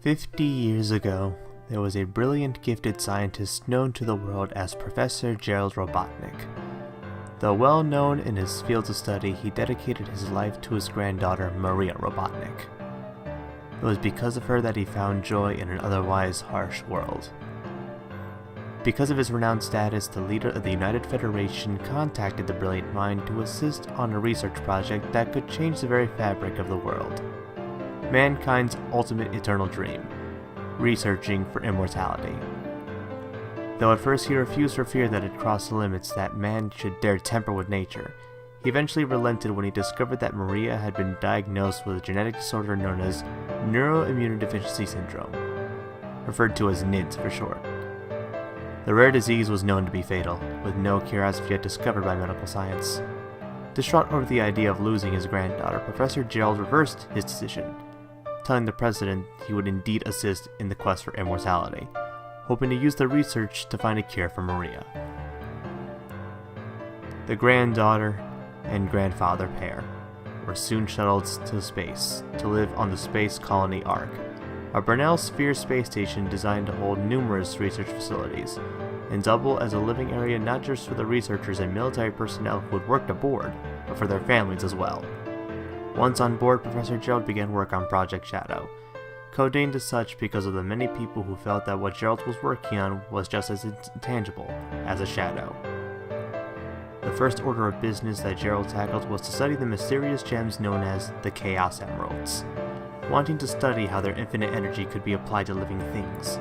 50 years ago, there was a brilliant gifted scientist known to the world as Professor Gerald Robotnik. Though well known in his fields of study, he dedicated his life to his granddaughter Maria Robotnik. It was because of her that he found joy in an otherwise harsh world. Because of his renowned status, the leader of the United Federation contacted the brilliant mind to assist on a research project that could change the very fabric of the world. Mankind's ultimate eternal dream, researching for immortality. Though at first he refused for fear that it crossed the limits that man should dare tamper with nature, he eventually relented when he discovered that Maria had been diagnosed with a genetic disorder known as neuroimmunodeficiency syndrome, referred to as NIDS for short. The rare disease was known to be fatal, with no cure as of yet discovered by medical science. Distraught over the idea of losing his granddaughter, Professor Gerald reversed his decision, telling the president he would indeed assist in the quest for immortality, hoping to use the research to find a cure for Maria. The granddaughter and grandfather pair were soon shuttled to space to live on the space colony Ark, a Brunel Sphere space station designed to hold numerous research facilities, and double as a living area not just for the researchers and military personnel who had worked aboard, but for their families as well. Once on board, Professor Gerald began work on Project Shadow, codenamed as such because of the many people who felt that what Gerald was working on was just as intangible as a shadow. The first order of business that Gerald tackled was to study the mysterious gems known as the Chaos Emeralds, wanting to study how their infinite energy could be applied to living things.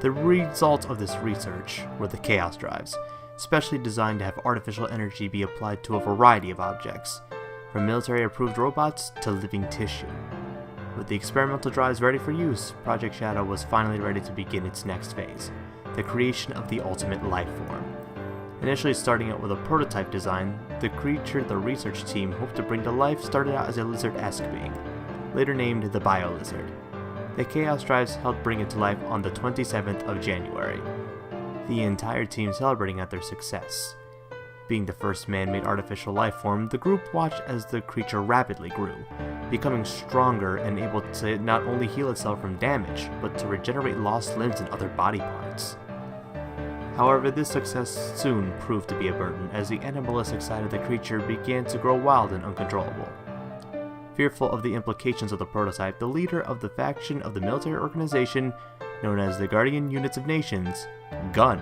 The result of this research were the Chaos Drives, specially designed to have artificial energy be applied to a variety of objects, from military-approved robots to living tissue. With the experimental drives ready for use, Project Shadow was finally ready to begin its next phase, the creation of the ultimate life form. Initially starting out with a prototype design, the creature the research team hoped to bring to life started out as a lizard-esque being, later named the Bio-Lizard. The Chaos Drives helped bring it to life on the 27th of January, the entire team celebrating at their success. Being the first man-made artificial life form, the group watched as the creature rapidly grew, becoming stronger and able to not only heal itself from damage, but to regenerate lost limbs and other body parts. However, this success soon proved to be a burden, as the animalistic side of the creature began to grow wild and uncontrollable. Fearful of the implications of the prototype, the leader of the faction of the military organization known as the Guardian Units of Nations, GUN,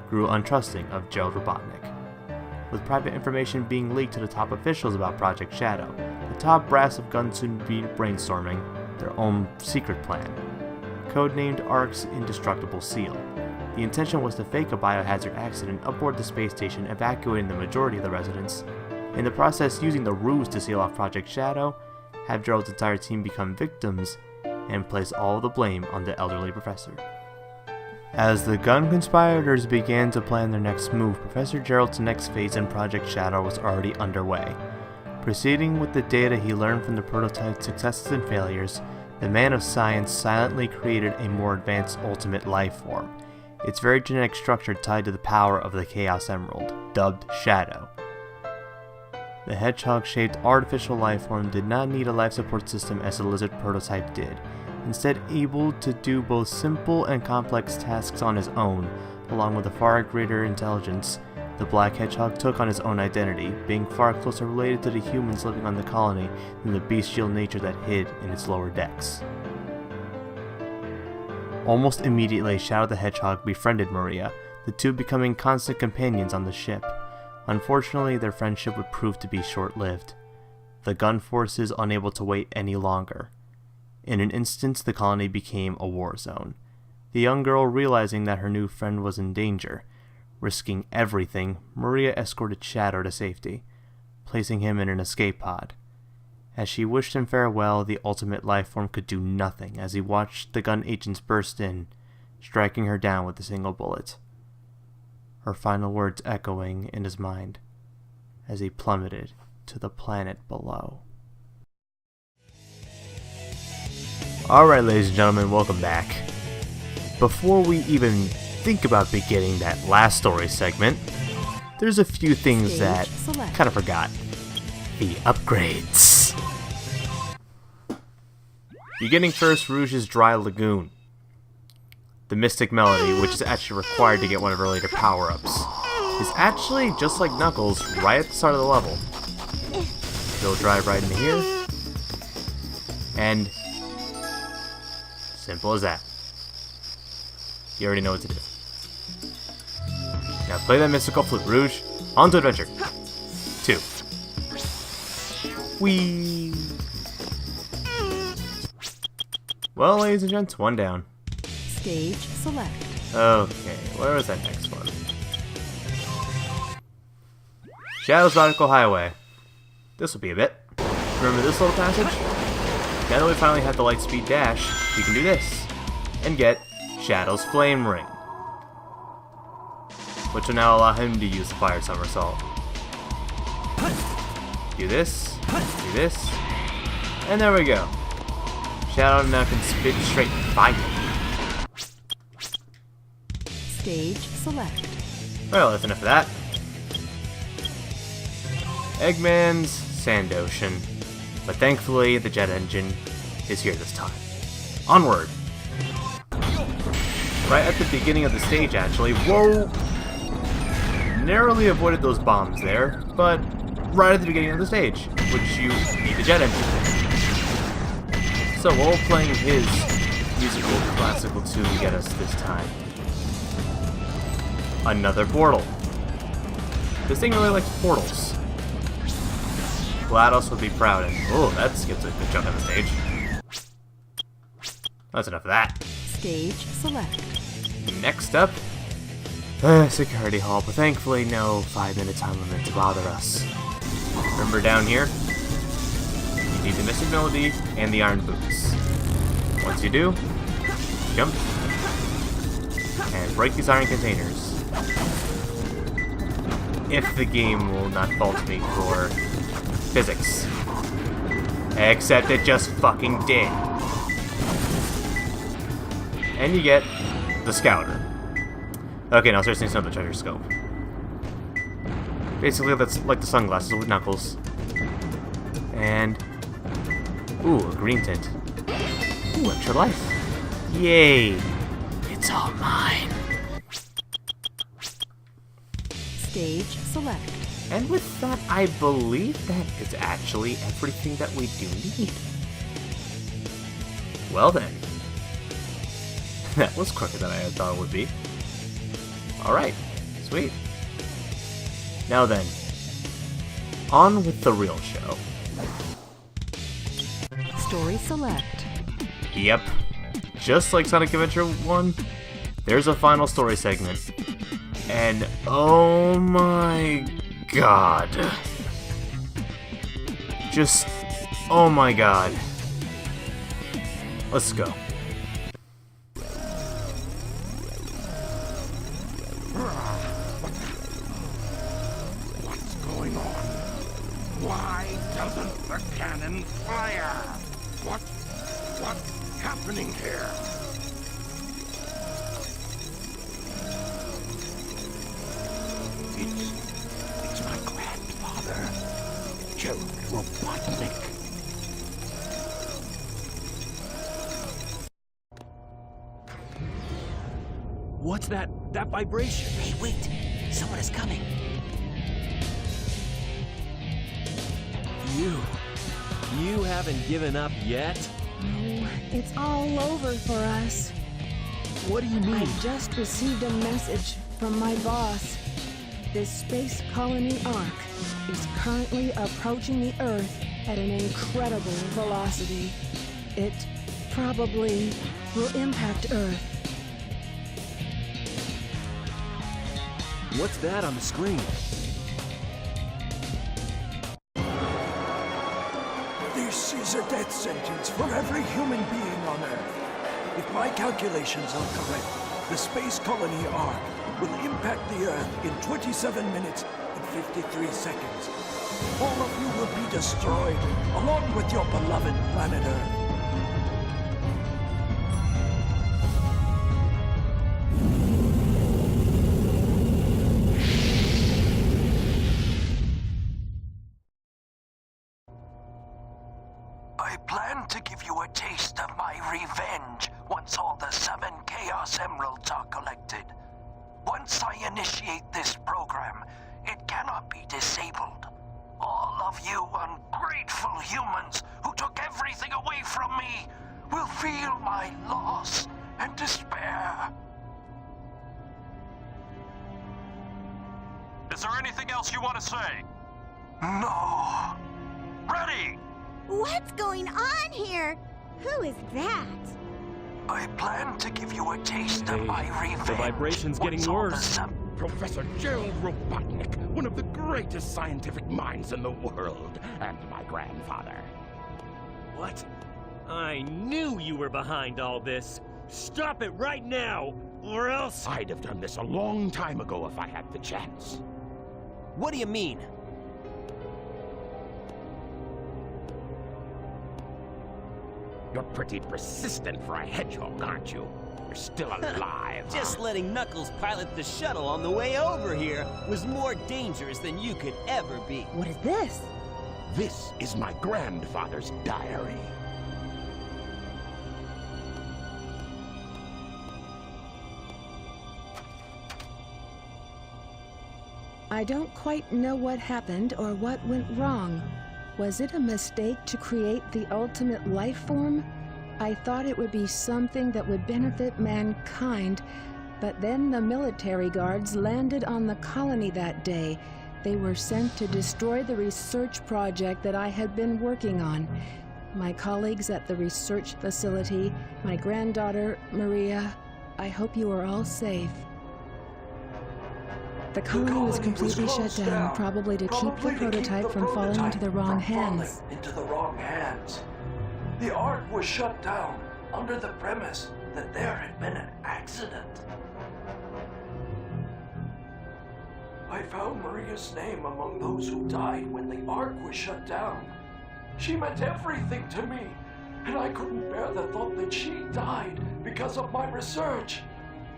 grew untrusting of Gerald Robotnik. With private information being leaked to the top officials about Project Shadow, the top brass of GUN soon began brainstorming their own secret plan, codenamed ARC's Indestructible Seal. The intention was to fake a biohazard accident aboard the space station, evacuating the majority of the residents. In the process, using the ruse to seal off Project Shadow, have Gerald's entire team become victims, and place all of the blame on the elderly professor. As the GUN conspirators began to plan their next move, Professor Gerald's next phase in Project Shadow was already underway. Proceeding with the data he learned from the prototype's successes and failures, the man of science silently created a more advanced ultimate life form, its very genetic structure tied to the power of the Chaos Emerald, dubbed Shadow. The hedgehog-shaped artificial life form did not need a life support system as the lizard prototype did, instead able to do both simple and complex tasks on his own. Along with a far greater intelligence, the black hedgehog took on his own identity, being far closer related to the humans living on the colony than the bestial nature that hid in its lower decks. Almost immediately, Shadow the Hedgehog befriended Maria, the two becoming constant companions on the ship. Unfortunately, their friendship would prove to be short-lived, the GUN forces unable to wait any longer. In an instant, the colony became a war zone. The young girl realizing that her new friend was in danger. Risking everything, Maria escorted Shadow to safety, placing him in an escape pod. As she wished him farewell, the ultimate life form could do nothing as he watched the GUN agents burst in, striking her down with a single bullet. Her final words echoing in his mind as he plummeted to the planet below. Alright, ladies and gentlemen, welcome back. Before we even think about beginning that last story segment, there's a few things that kind of forgot. The upgrades. Beginning first, Rouge's Dry Lagoon. The Mystic Melody, which is actually required to get one of her later power-ups, is actually just like Knuckles right at the start of the level. He'll drive right into here, and simple as that. You already know what to do. Now play that mystical flute, Rouge. On to adventure. 2. Whee! Well, ladies and gents, 1 down. Stage select. Okay, where was that next one? Shadow's Radical Highway. This will be a bit. Remember this little passage? Now that we finally have the Lightspeed Dash, we can do this. And get Shadow's Flame Ring. Which will now allow him to use the Fire Somersault. Do this, and there we go. Shadow now can spit straight fire. Stage select. Well, that's enough of that. Eggman's Sand Ocean. But thankfully, the jet engine is here this time. Onward! Right at the beginning of the stage, actually. Whoa! Narrowly avoided those bombs there, but right at the beginning of the stage, which you need the jet engine. So while playing his musical classical tune to get us this time. Another portal. This thing really likes portals. GLaDOS would be proud, and oh, that skips a good chunk of the stage. That's enough of that. Stage select. Next up, Security Hall, but thankfully no 5-minute time limit to bother us. Remember down here, you need the Mystic Melody and the Iron Boots. Once you do, jump, and break these iron containers. If the game will not fault me for physics. Except it just fucking did. And you get the Scouter. Okay, now seriously, it's not the treasure scope. Basically, that's like the sunglasses with Knuckles. And ooh, a green tint. Ooh, extra life. Yay! It's all mine. Stage select. And with that, I believe that is actually everything that we do need. Well then. That was quicker than I had thought it would be. Alright, sweet. Now then, on with the real show. Story select. Yep, just like Sonic Adventure 1, there's a final story segment. And oh my god. Just, oh my god. Let's go. What's going on? Why doesn't the cannon fire? What's happening here? It's my grandfather, Gerald Robotnik. What's that vibration? Hey, wait! Someone is coming. You haven't given up yet? Oh, it's all over for us. What do you mean? I just received a message from my boss. This space colony Ark is currently approaching the Earth at an incredible velocity. It probably will impact Earth. What's that on the screen? This is a death sentence for every human being on Earth. If my calculations are correct, the space colony Ark will impact the Earth in 27 minutes and 53 seconds. All of you will be destroyed, along with your beloved planet Earth. I plan to give you a taste of my revenge once all the 7 Chaos Emeralds are collected. Once I initiate this program, it cannot be disabled. All of you ungrateful humans who took everything away from me will feel my loss and despair. Is there anything else you want to say? No. Ready! What's going on here? Who is that? I plan to give you a taste of my revenge. The vibration's getting once all the worse. Professor Gerald Robotnik, one of the greatest scientific minds in the world, and my grandfather. What? I knew you were behind all this. Stop it right now, or else... I'd have done this a long time ago if I had the chance. What do you mean? You're pretty persistent for a hedgehog, aren't you? You're still alive. Just letting Knuckles pilot the shuttle on the way over here was more dangerous than you could ever be. What is this? This is my grandfather's diary. I don't quite know what happened or what went wrong. Was it a mistake to create the ultimate life form? I thought it would be something that would benefit mankind, but then the military guards landed on the colony that day. They were sent to destroy the research project that I had been working on. My colleagues at the research facility, my granddaughter, Maria, I hope you are all safe. The colony was completely shut down, probably to keep the prototype from falling into the wrong hands. The Ark was shut down under the premise that there had been an accident. I found Maria's name among those who died when the Ark was shut down. She meant everything to me, and I couldn't bear the thought that she died because of my research.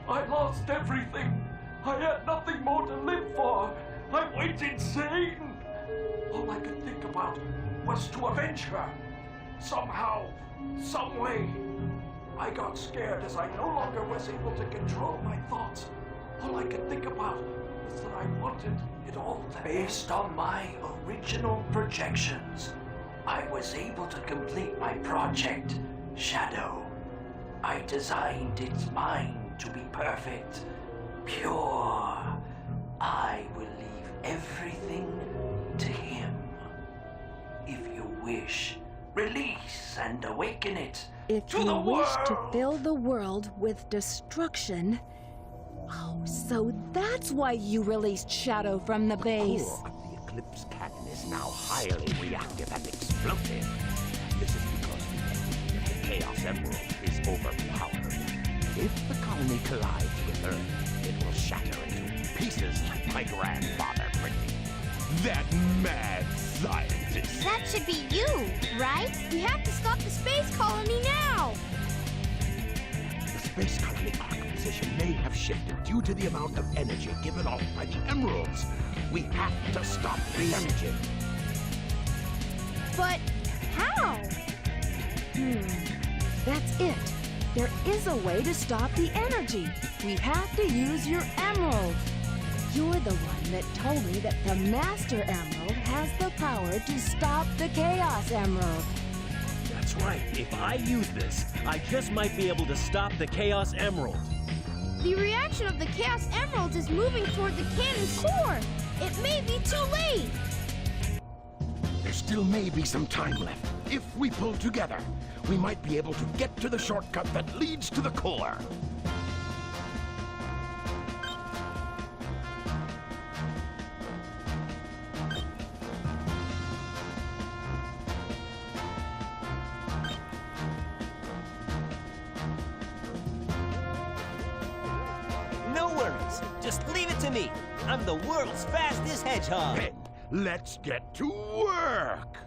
I lost everything. I had nothing more to live for. I went insane. All I could think about was to avenge her. Somehow, some way. I got scared as I no longer was able to control my thoughts. All I could think about was that I wanted it all to Based on my original projections, I was able to complete my project, Shadow. I designed its mind to be perfect, pure. I will leave everything to him. If you wish, release and awaken it If to you the wish to world. fill the world with destruction... Oh, so that's why you released Shadow from the base. Core of the Eclipse cannon is now highly reactive and explosive. This is because the Chaos Emerald is overpowered. If the colony collides with Earth, it will shatter into pieces like my grandfather predicted. That mad scientist! That should be you, right? We have to stop the space colony now! The space colony arc position may have shifted due to the amount of energy given off by the emeralds. We have to stop the energy. But how? That's it. There is a way to stop the energy. We have to use your emerald. You're the one that told me that the Master Emerald has the power to stop the Chaos Emerald. That's right. If I use this, I just might be able to stop the Chaos Emerald. The reaction of the Chaos Emeralds is moving toward the cannon's core. It may be too late. There still may be some time left. If we pull together, we might be able to get to the shortcut that leads to the core. No worries. Just leave it to me. I'm the world's fastest hedgehog. Then, let's get to work!